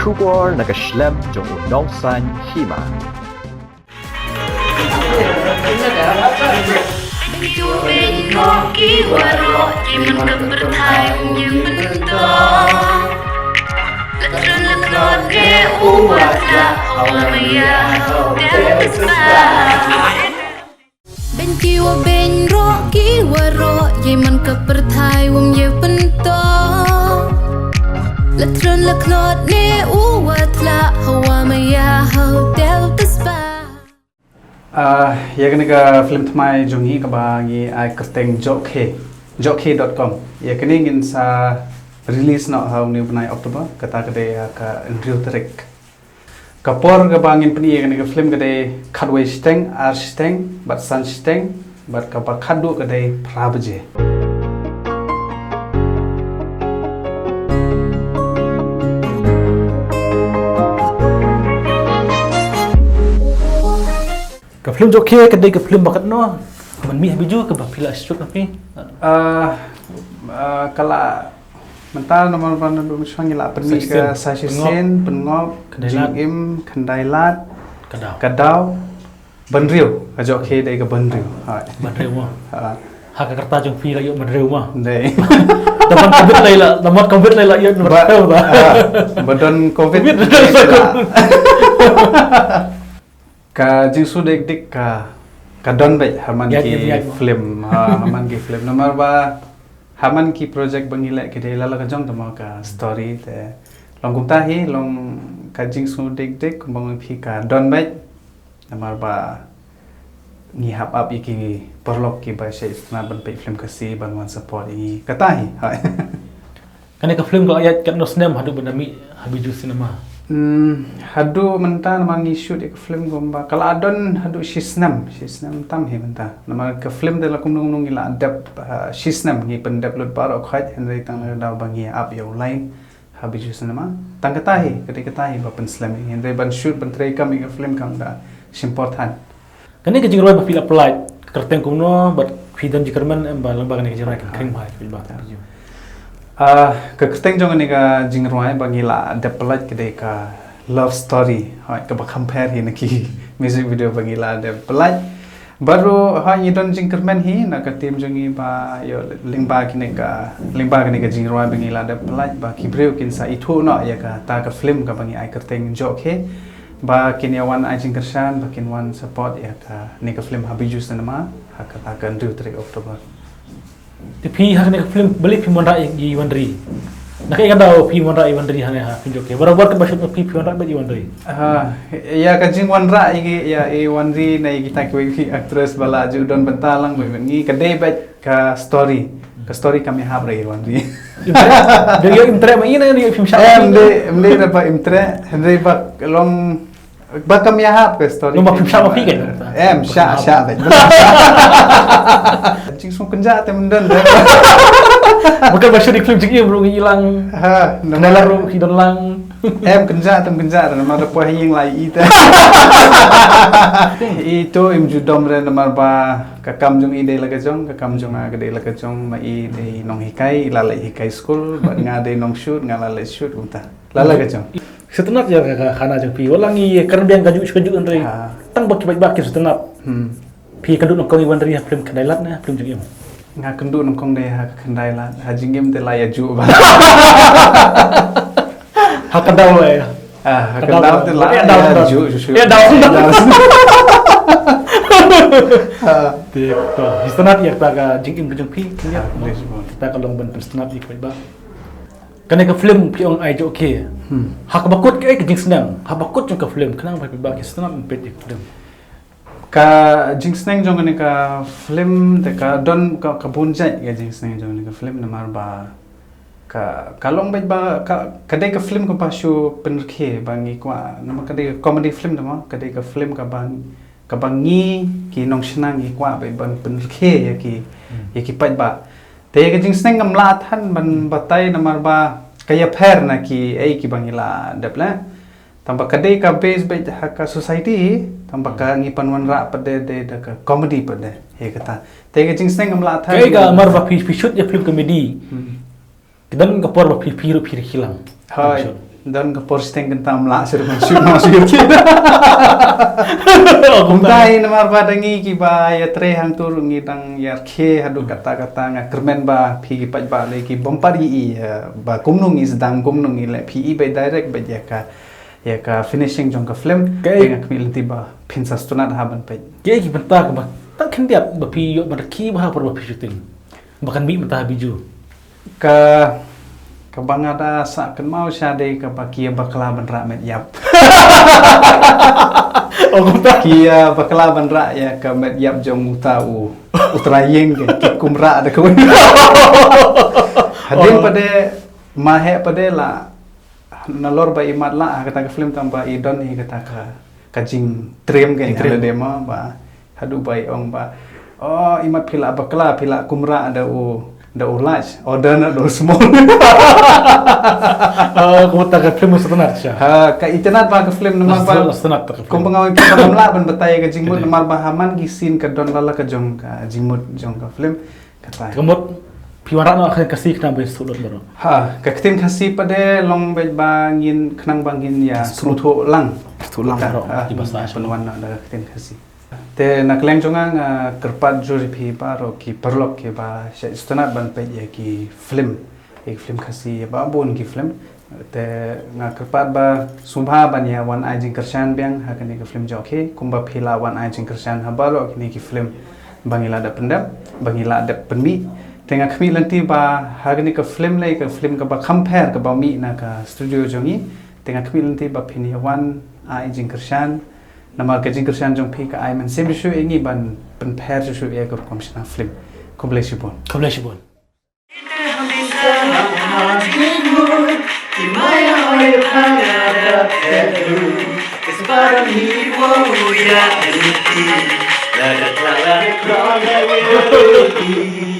Kubor nakaslem jong unongsan hima. Ben jiwa ben roki waro ye man ka perthai wum ye pento Latron la klot ne uwatla hawa maya how del taspa ya kini ke film tmai jungi ke bagi ai kesteng jokhe.com ya kini ingin sa release nak hau ni benai Oktober kata kede ka Andrew Trek kapor ke bangin peni kini ke film kede kadwe steng ar steng bat san steng bat kapa kadu kede prabaje ke film jokhe kedai ke film bakat no man mi habiju ke bapila struk tapi kala mental nomor pan dum sangi la perni ke sasisen pengop jingim kandailat kadau benriu ka jokhe dai ke benriu bandreu mah ha ka kerta jong pi la yo bandreu mah dai dapat covid laila dapat covid laila yo bandreu ba badon covid ka jingsu dek dik ka don bai haman ki film haman ki film nomor ba haman ki project bangila ke de lala ka jong tama ka story te long kumta hi long ka jingsu dek dik bang phi ka don bai nomor ba ngi hap up iki perlok ki ba sai istana ban pai film ka si ban wan support i kata hi hai kan ke film ko ayat kan no snem hadu benami habiju cinema hadu menta nama ngi shoot ke film gomba kala adon hadu shisnam tam he menta nama ke film de la kum nung ila adap shisnam ngi pen upload bar ok khat henry tang da bangi up yo line habiju cinema tang kata he kata he ba pen slam henry ban shoot ban tray kam ke film kam da important kan ke jingroi ba fil apply kerteng kuno bat fidan jikerman em ba lembaga ne ke jingroi kan kring ba fil ba ke keteng jong ni ka jingroi bangila depelat ke ka love story hai ka ba compare hi naki music video bangila depelat baru ha ni don jingkerman hi na ka tim jongi ba yo lingba kini ka jingroi bangila depelat ba kibreu kin sa itu no ya ka ta ka film ka bangi ai keteng jokhe ba kin ya wan ai jingkershan ba kin wan support ya ka ni ka film habiju cinema ha ka ta ka Andrew Trek Oktober tapi hak ne film beli film wan rai di wandri nak ikan tahu film wan rai wandri hane ha film jokhe barabar ke basut film wan rai di wandri ya ka jing wan rai gi ya e wandri nai kita ke actress bala ju don bentalang ngi ka dai bat ka story kami hab rai wandri dia imtre mai ni film sha mde ba imtre henry ba long ba kami hab ka story no film sha ma pi kan sha bai jing sung kenja te menden bukan basut di film jing bro hilang nala ro hidon lang kenja dan nama da poh yang lai ita itu judom re nama ba kakam jong ide la kajong kakam jong a gede la kajong ma i de nong hikai lalai hikai school ba nga de nong shoot nga lalai shoot unta lala kajong setenap ya kana jong pi walangi karena biang kaju andre tang baki setenap pi kadu nong kong wandri film kendailat na film jing nga kendu nong kong de ha kendailat ha jingem te laya ju ba hakadau ya hakadau te la ju ya dau to setenap ya ta jing kajong pi ya kita kalau ben setenap ikut ba kan ke film piong ai jokhe hak bakut ke jing senang hak bakut jong ke film kenang ba ke setenap pet film ka jing sneng jong ni ka film te ka don ka bunjai ka jing sneng jong ni ka film namar ba ka kalong ba kadai ka film ka pasu penrkhe bangi kwa nama kadai comedy film nama kadai ka film ka bangi ki nong senang ki kwa ba ban penrkhe ya ki pat ba te ka jing sneng ngam la than ban batai namar ba kaya pher na ki ai ki bangila dapla tambah kadai ka base baik ka society tambah ka ngipan wan ra pada de ka comedy pada he kata te ka jing sneng ngam la than kai ka mar ba pi shoot ya film comedy kidan ka por ba pi hilang hai dan ke porsteng kentam la sir masuk masuk kumtai namar badangi ki ba ya tre hang tur ngi tang ya khe hadu kata-kata nga kermen ba phi ki paj ba le ki bompari i ba kumnung is dang kumnung i le phi i be direct ba ya ka finishing jong ka film nga kmil ti ba pinsa stunat haban pe Kaya ki benta ka ba tak kendiap ba pi yo ba ki ba por ba pi shooting bahkan mi mentah biju ka bangada sa kan mau syade ka ba kia bakla ban ra met yap oh kumta kia bakla ban ra ya ka met yap jong utau utrayeng ke kumra da ko hadin pade mahe pade la nalor ba imat la kata ka film tamba idon ni kata ka jing trem ke ngale dema ba hadu bai ong ba oh imat pila bakla pila kumra da large order na do small kumta ka film setenat sya ka internet ba ka film nama ba setenat ka kung pangawin ka pamla ban batay ka jingmut namar ba haman gisin ka don lala ka jong ka jingmut jong ka film kata kemot piwara na akan kasih kena be sulot baru ka ktim kasi pade long be bangin khnang bangin ya strutho lang baru di bahasa penwan na da ktim kasi te nakleng jongang kerpat juri phi baro ki perlok ke ba stanat ban pe ye ki film ek film kasi ba bon ki film te nga kerpat ba subha ban ya wan ai jing kershan biang ha kan ki film joke kumba phila wan ai jing kershan ha balo ki ki film bangila da pendap bangila da penmi tenga khmi lanti ba ha kan ki film lai ka film ka ba compare ka ba mi na ka studio jongi tenga khmi lanti ba phini wan ai jing kershan nama ka jing kershan jong phi ka ai man sem shu engi ban pen pher shu ye ka komshna film komplexi bon Sebarang hibu ya nanti, lada telah lada kerana